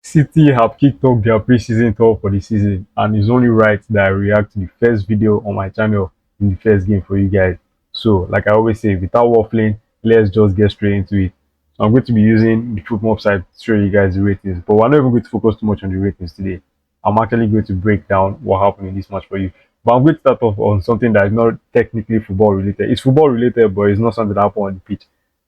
City have kicked off their preseason tour for the season, and it's only right that I react to the first video on my channel in the first game for you guys. So, like I always say, without waffling, let's just get straight into it. So I'm going to be using the football side to show you guys the ratings, but we're not even going to focus too much on the ratings today. I'm actually going to break down what happened in this match for you. But I'm going to start off on something that is not technically football related. It's football related, but it's not something that happened on the pitch.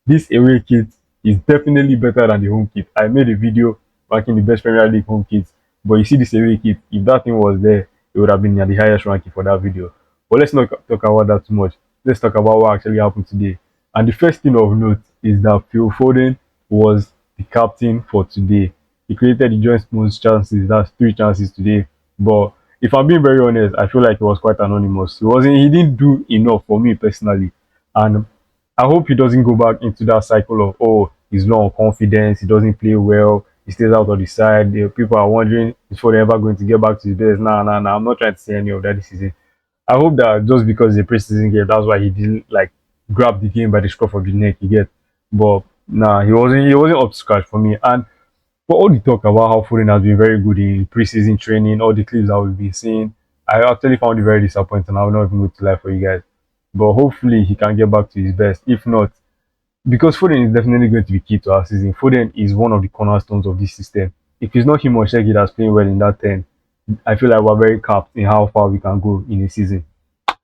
This away kit is definitely better than the home kit. I made a video ranking the best Premier League home kits, but you see this away kit, if that thing was there, it would have been at the highest ranking for that video. But let's not talk about that too much. Let's talk about what actually happened today. And the first thing of note is that Phil Foden was the captain for today. He created the joint most chances, that's 3 chances today. But if I'm being very honest, I feel like he was quite anonymous. He didn't do enough for me personally. And I hope he doesn't go back into that cycle of, oh, he's low on confidence, he doesn't play well, he stays out of the side. People are wondering if they're ever going to get back to his best. Nah. I'm not trying to say any of that this season. I hope that just because it's a preseason game, that's why he didn't like grab the game by the scruff of the neck. You get, but nah, he wasn't up to scratch for me. And for all the talk about how Foden has been very good in preseason training, all the clips that we've been seeing, I actually found it very disappointing. I will not even go to lie for you guys. But hopefully he can get back to his best. If not, because Foden is definitely going to be key to our season. Foden is one of the cornerstones of this system. If it's not him or Sheki that's playing well in that 10, I feel like we're very capped in how far we can go in a season.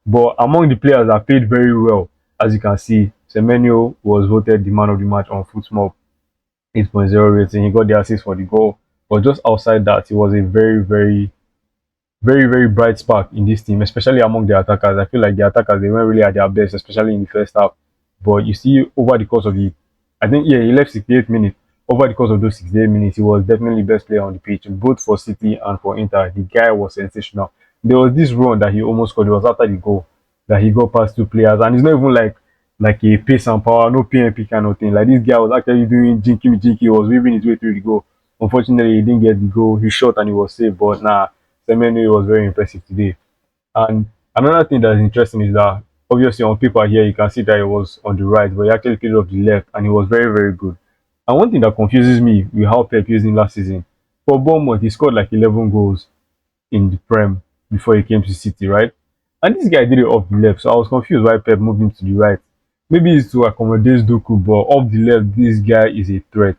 But among the players that played very well, as you can see, Semenyo was voted the man of the match on Footmob 8.0 rating. He got the assist for the goal. But just outside that, he was a very bright spark in this team, especially among the attackers. I feel like the attackers they weren't really at their best, especially in the first half. But you see, over the course of I think he left 68 minutes. Over the course of those 68 minutes, he was definitely best player on the pitch, both for City and for Inter. The guy was sensational. There was this run that he almost scored. It was after the goal that he got past 2 players, and it's not even like a pace and power, no PMP kind of thing. Like this guy was actually doing jinky jinky. He was weaving his way through the goal. Unfortunately, he didn't get the goal. He shot and he was safe, but nah, Semenyo was very impressive today. And another thing that is interesting is that obviously on paper here you can see that he was on the right, but he actually played off the left and he was very good. And one thing that confuses me with how Pep used him last season, for Bournemouth he scored like 11 goals in the Prem before he came to City, right? And this guy did it off the left, so I was confused why Pep moved him to the right. Maybe it's to accommodate Doku, but off the left, this guy is a threat.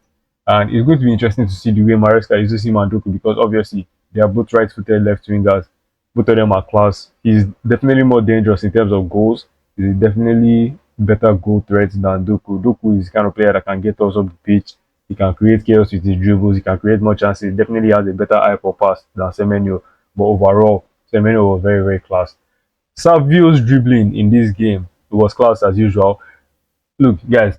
And it's going to be interesting to see the way Maresca uses him and Doku because obviously they are both right-footed left wingers. Both of them are class. He's definitely more dangerous in terms of goals. He's definitely better goal threat than Doku. Doku is the kind of player that can get us up the pitch. He can create chaos with his dribbles. He can create more chances. He definitely has a better eye for pass than Semenyo. But overall, Semenyo was very class. Savio's dribbling in this game it was class as usual. Look, guys,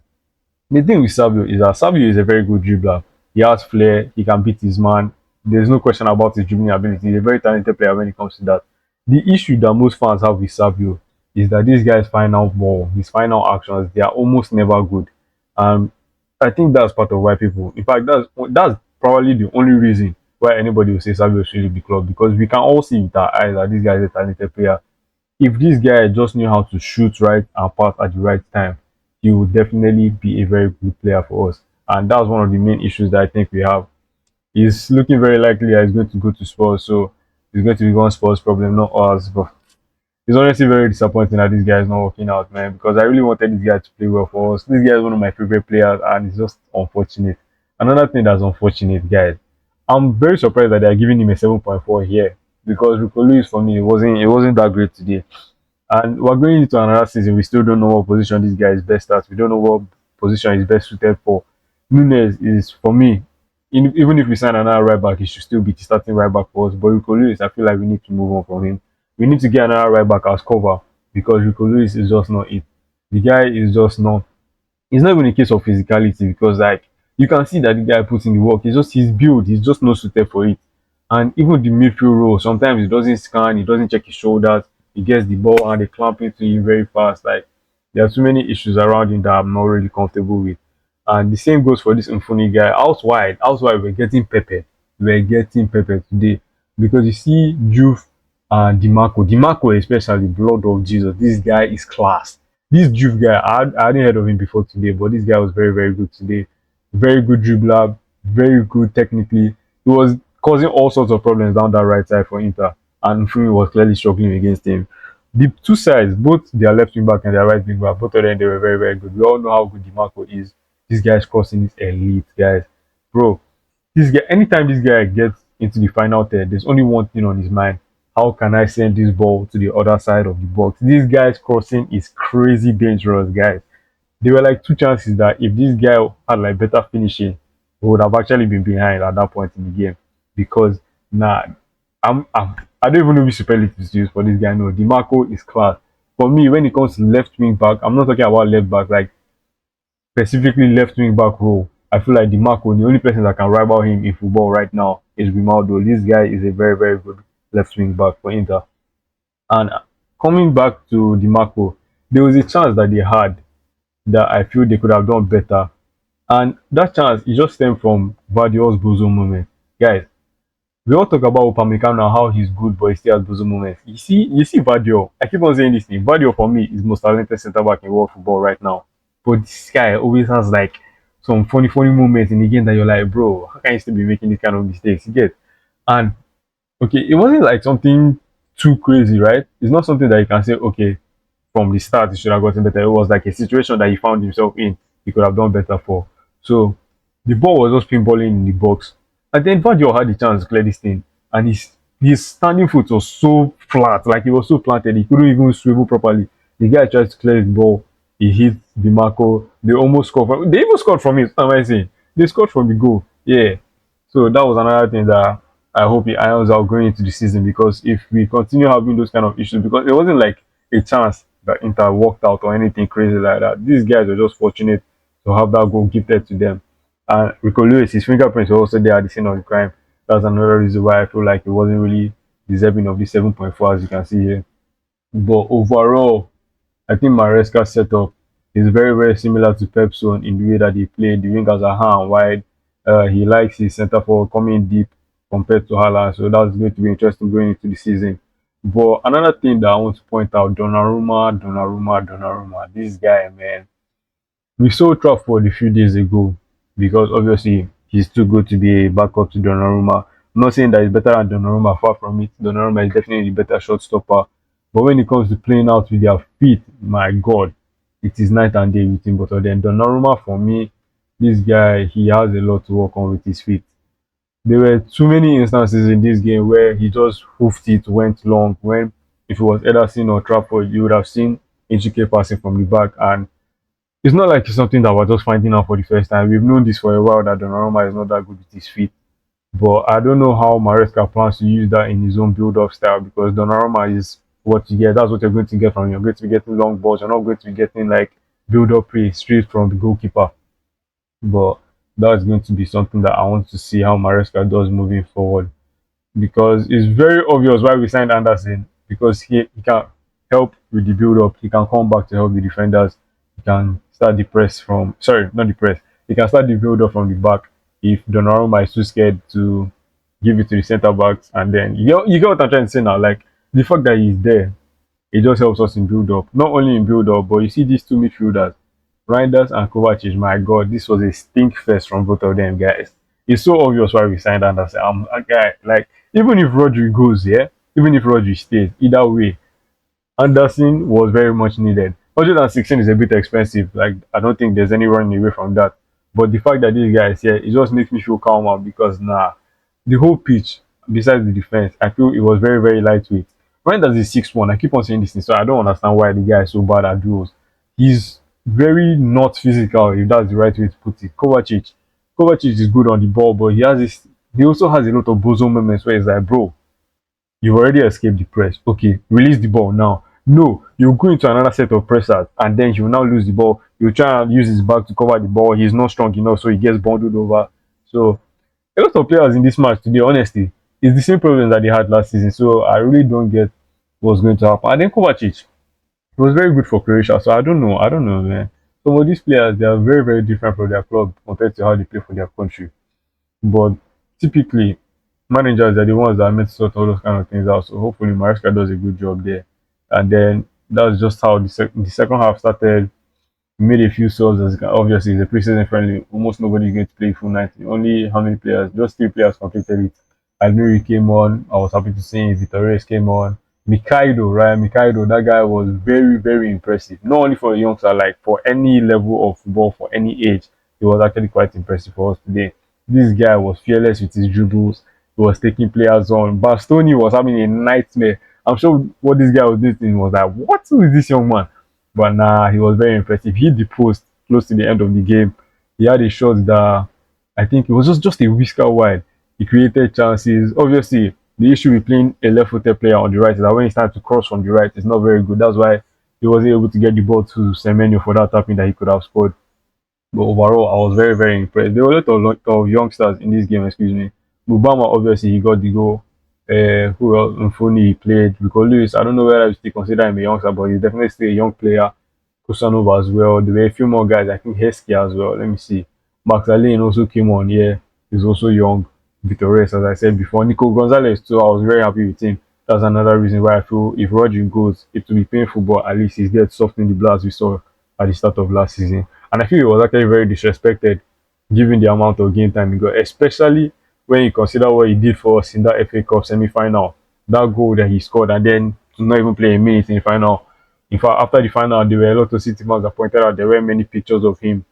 the thing with Savio is that Savio is a very good dribbler. He has flair. He can beat his man. There's no question about his dribbling ability. He's a very talented player when it comes to that. The issue that most fans have with Savio is that this guy's final ball, his final actions, they are almost never good. And I think that's part of why people, in fact, that's probably the only reason why anybody will say Savio should leave the club because we can all see with our eyes that this guy is a talented player. If this guy just knew how to shoot right and pass at the right time, he would definitely be a very good player for us. And that's one of the main issues that I think we have. He's looking very likely that he's going to go to Spurs, so it's going to be one Spurs problem, not ours. But it's honestly very disappointing that this guy is not working out, man, because I really wanted this guy to play well for us. This guy is one of my favorite players, and it's just unfortunate. Another thing that's unfortunate, guys, I'm very surprised that they're giving him a 7.4 here because Rico Lewis for me it wasn't that great today. And we're going into another season. We still don't know what position this guy is best at. We don't know what position he's best suited for. Nunes is for me. Even if we sign another right back, he should still be the starting right back for us. But Rico Lewis, I feel like we need to move on from him. We need to get another right back as cover because Rico Lewis is just not it. The guy is just not. It's not even a case of physicality because like you can see that the guy puts in the work. It's just his build. He's just not suited for it. And even the midfield role, sometimes he doesn't scan. He doesn't check his shoulders. He gets the ball and they clamp into him very fast. Like there are too many issues around him that I'm not really comfortable with. And the same goes for this Infuni guy. Outside, we're getting Pepe. We're getting Pepe today. Because you see Juve and Dimarco. Dimarco especially, blood of Jesus. This guy is class. This Juve guy, I hadn't heard of him before today, but this guy was very good today. Very good dribbler, very good technically. He was causing all sorts of problems down that right side for Inter, and Fumi was clearly struggling against him. The two sides, both their left wing back and their right wing back, both of them they were very very good. We all know how good Dimarco is. This guy's crossing is elite, guys. Bro, this guy, anytime this guy gets into the final third, there's only one thing on his mind. How can I send this ball to the other side of the box? This guy's crossing is crazy dangerous, guys. There were like two chances that if this guy had like better finishing, we would have actually been behind at that point in the game. Because nah, I don't even know which superlatives to use for this guy. No, Dimarco is class. For me, when it comes to left wing back, I'm not talking about left back, like specifically left wing back role. I feel like Dimarco, the only person that can rival him in football right now is Grimaldo. This guy is a very, very good left wing back for Inter. And coming back to Dimarco, there was a chance that they had that I feel they could have done better. And that chance, it just stemmed from Guardiola's bozo moment. Guys, we all talk about Upamecano and how he's good, but he still has bozo moments. You see Guardiola. I keep on saying this thing. Guardiola for me is the most talented centre back in world football right now. But this guy always has like some funny, funny moments in the game that you're like, bro, how can you still be making this kind of mistakes? You get? And okay, it wasn't like something too crazy, right? It's not something that you can say, okay, from the start he should have gotten better. It was like a situation that he found himself in. He could have done better for. So the ball was just pinballing in the box. And then Vadio had the chance to clear this thing. And his standing foot was so flat, like he was so planted, he couldn't even swivel properly. The guy tried to clear the ball. He hit the Marco. They almost scored from they even scored from it. What am I saying? They scored from the goal. Yeah. So that was another thing that I hope he irons out going into the season, because if we continue having those kind of issues, because it wasn't like a chance that Inter worked out or anything crazy like that. These guys were just fortunate to have that goal gifted to them. And Rico Lewis, his fingerprints were also there at the scene of the crime. That's another reason why I feel like he wasn't really deserving of the 7.4, as you can see here. But overall, I think Maresca's setup is very, very similar to Pep's own in the way that he played. The wingers are high and wide. He likes his centre forward coming deep compared to Haaland. So that's going to be interesting going into the season. But another thing that I want to point out, Donnarumma. This guy, man. We saw Trafford a few days ago because obviously he's too good to be a backup to Donnarumma. I'm not saying that he's better than Donnarumma, far from it. Donnarumma is definitely the better shot stopper. But when it comes to playing out with their feet, my God, it is night and day with him. But then Donnarumma, for me, this guy, he has a lot to work on with his feet. There were too many instances in this game where he just hoofed it, went long. When if it was Ederson or Trafford, you would have seen intricate passing from the back. And it's not like it's something that we're just finding out for the first time. We've known this for a while that Donnarumma is not that good with his feet. But I don't know how Maresca plans to use that in his own build-up style, because Donnarumma is what you get. That's what you're going to get from him. You're going to be getting long balls. You're not going to be getting like build-up play straight from the goalkeeper. But that's going to be something that I want to see how Maresca does moving forward, because it's very obvious why we signed Anderson, because he can help with the build up. He can come back to help the defenders. He can start the press from sorry, not the press. He can start the build up from the back if Donnarumma is too scared to give it to the centre backs. And then you get what I'm trying to say now. Like the fact that he's there, it just helps us in build up. Not only in build up, but you see these two midfielders, Reinders and Kovacic. My God, this was a stink fest from both of them, guys. It's so obvious why we signed Anderson. I'm a guy like even if Rodri goes, yeah, even if Rodri stays, either way, Anderson was very much needed. 116 is a bit expensive. Like I don't think there's any running away from that. But the fact that this guy is here, it just makes me feel calmer, because the whole pitch, besides the defense, I feel it was very, very lightweight. Reinders is 6'1". I keep on saying this thing, so I don't understand why the guy is so bad at duels. He's very not physical, if that's the right way to put it. Kovacic is good on the ball, but he also has a lot of bozo moments where it's like, bro, you've already escaped the press. Okay, release the ball now. No, you go into another set of pressers and then he will now lose the ball. You try and use his back to cover the ball. He's not strong enough, so he gets bundled over. So a lot of players in this match today, honestly, it's the same problem that they had last season. So I really don't get what's going to happen. And then Kovacic, he was very good for Croatia. So I don't know. I don't know, man. Some of these players, they are very, very different from their club compared to how they play for their country. But typically, managers are the ones that are meant to sort all those kind of things out. So hopefully, Maresca does a good job there. And then that's just how the second half started. He made a few subs. As obviously, the preseason friendly. Almost nobody is going to play full 90. Only how many players? Just three players completed it. Admiri came on. I was happy to see Vittorius came on. Mikaido, right? Mikaido, that guy was very, very impressive. Not only for a youngster, like for any level of football, for any age, he was actually quite impressive for us today. This guy was fearless with his dribbles. He was taking players on. Bastoni was having a nightmare. I'm sure what this guy was doing was like, what is this young man? But nah, he was very impressive. He hit the post close to the end of the game. He had a shot that I think it was just a whisker wide. He created chances. Obviously, the issue with playing a left-footed player on the right is that when he started to cross from the right, it's not very good. That's why he wasn't able to get the ball to Semenyo for that tapping that he could have scored. But overall, I was very, very impressed. There were lot of youngsters in this game, excuse me. Mubama, obviously, he got the goal. Who else? Mfuni, he played. Because Lewis, I don't know whether I still consider him a youngster, but he's definitely still a young player. Kusanova as well. There were a few more guys, I think Hesky as well. Let me see. Max Alain also came on, yeah. He's also young. Vitores, as I said before. Nico Gonzalez, too, I was very happy with him. That's another reason why I feel if Roger goes, it will be painful, but at least he's there to soften the blow as we saw at the start of last season. And I feel he was actually very disrespected given the amount of game time he got, especially when you consider what he did for us in that FA Cup semi final. That goal that he scored, and then to not even play a minute in the final. In fact, after the final, there were a lot of City fans that pointed out there were many pictures of him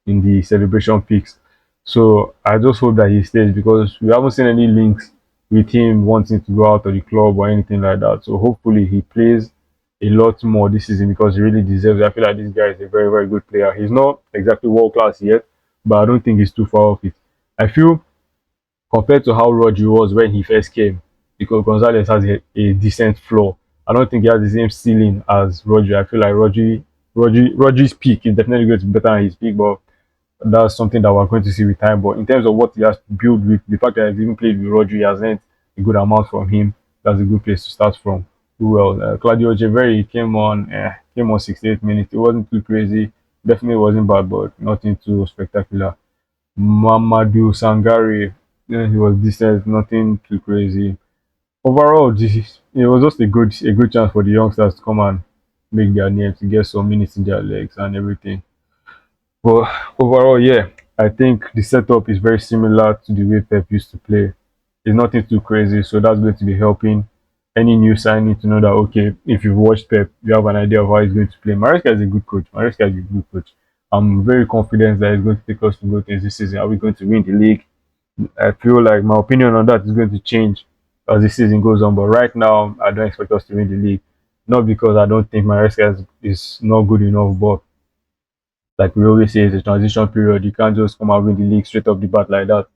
in the celebration pics. So I just hope that he stays because we haven't seen any links with him wanting to go out of the club or anything like that. So hopefully he plays a lot more this season because he really deserves it. I feel like this guy is a very, very good player. He's not exactly world class yet, but I don't think he's too far off it. I feel compared to how Rodri was when he first came, because Gonzalez has a decent floor. I don't think he has the same ceiling as Rodri. I feel like Rodri's peak is definitely going to be better than his peak, but that's something that we're going to see with time. But in terms of what he has to build with, the fact that he's even played with Rodri has earned a good amount from him. That's a good place to start from. Who else? Claudio Echeverri came on 68 minutes. It wasn't too crazy. Definitely wasn't bad, but nothing too spectacular. Mamadou Sangare, yeah, he was decent, nothing too crazy. Overall, it was just a good chance for the youngsters to come and make their name, to get some minutes in their legs and everything. But overall, yeah, I think the setup is very similar to the way Pep used to play. It's nothing too crazy, so that's going to be helping any new signing to know that okay, if you've watched Pep, you have an idea of how he's going to play. Maresca is a good coach. Maresca is a good coach. I'm very confident that he's going to take us to good things this season. Are we going to win the league? I feel like my opinion on that is going to change as the season goes on. But right now, I don't expect us to win the league. Not because I don't think Maresca is not good enough, but like we always say, it's a transition period. You can't just come out win the league straight off the bat like that.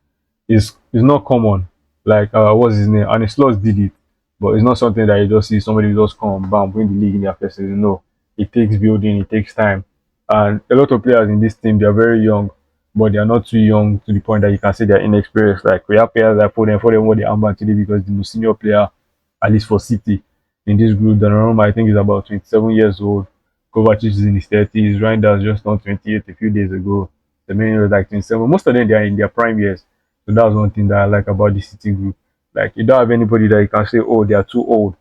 It's not common. Like what's his name? And Slots did it, but it's not something that you just see somebody just come bam win the league in their first season. No, it takes building, it takes time, and a lot of players in this team they are very young, but they are not too young to the point that you can say they're inexperienced. Like we have players that for them what they armband today because the most senior player, at least for City, in this group, Donnarumma I think is about 27 years old. Kovacic is in his 30s. Reinders just turned 28 a few days ago. The main was like 27. Most of them they are in their prime years. So that's one thing that I like about the City group. Like you don't have anybody that you can say, oh, they are too old.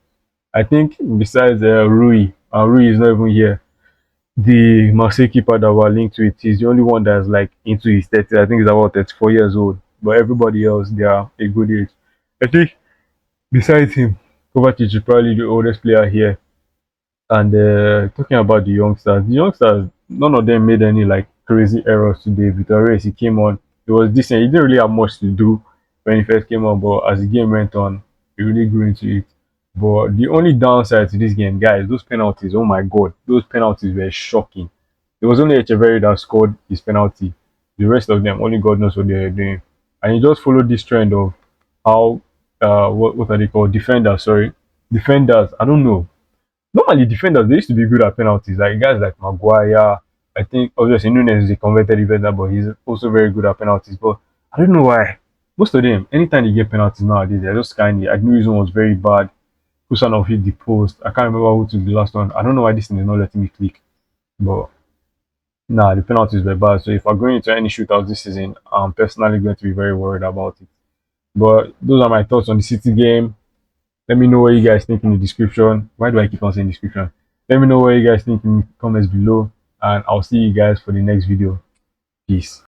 I think besides Rui, Rui is not even here. The Marseille keeper that we're linked to it is the only one that's like into his 30s. I think he's about 34 years old. But everybody else, they are a good age. I think besides him, Kovacic is probably the oldest player here. And talking about the youngsters, none of them made any like crazy errors today. Vittorius, he came on, he was decent. He didn't really have much to do when he first came on, but as the game went on, he really grew into it. But the only downside to this game, guys, those penalties, oh my god, those penalties were shocking. It was only Echeverry that scored his penalty. The rest of them, only God knows what they were doing. And he just followed this trend of how, what are they called? Defenders, sorry. Defenders, I don't know, normally defenders they used to be good at penalties. Like guys like Maguire, I think obviously Nunes is a converted defender, but he's also very good at penalties. But I don't know why. Most of them, anytime they get penalties nowadays, they're just kind of. I knew one was very bad. Kusanov hit the post. I can't remember who took the last one. I don't know why this thing is not letting me click. But nah, the penalties were bad. So if I'm going into any shootouts this season, I'm personally going to be very worried about it. But those are my thoughts on the City game. Let me know what you guys think in the description. Why do I keep on saying description? Let me know what you guys think in the comments below. and I'll see you guys for the next video. Peace.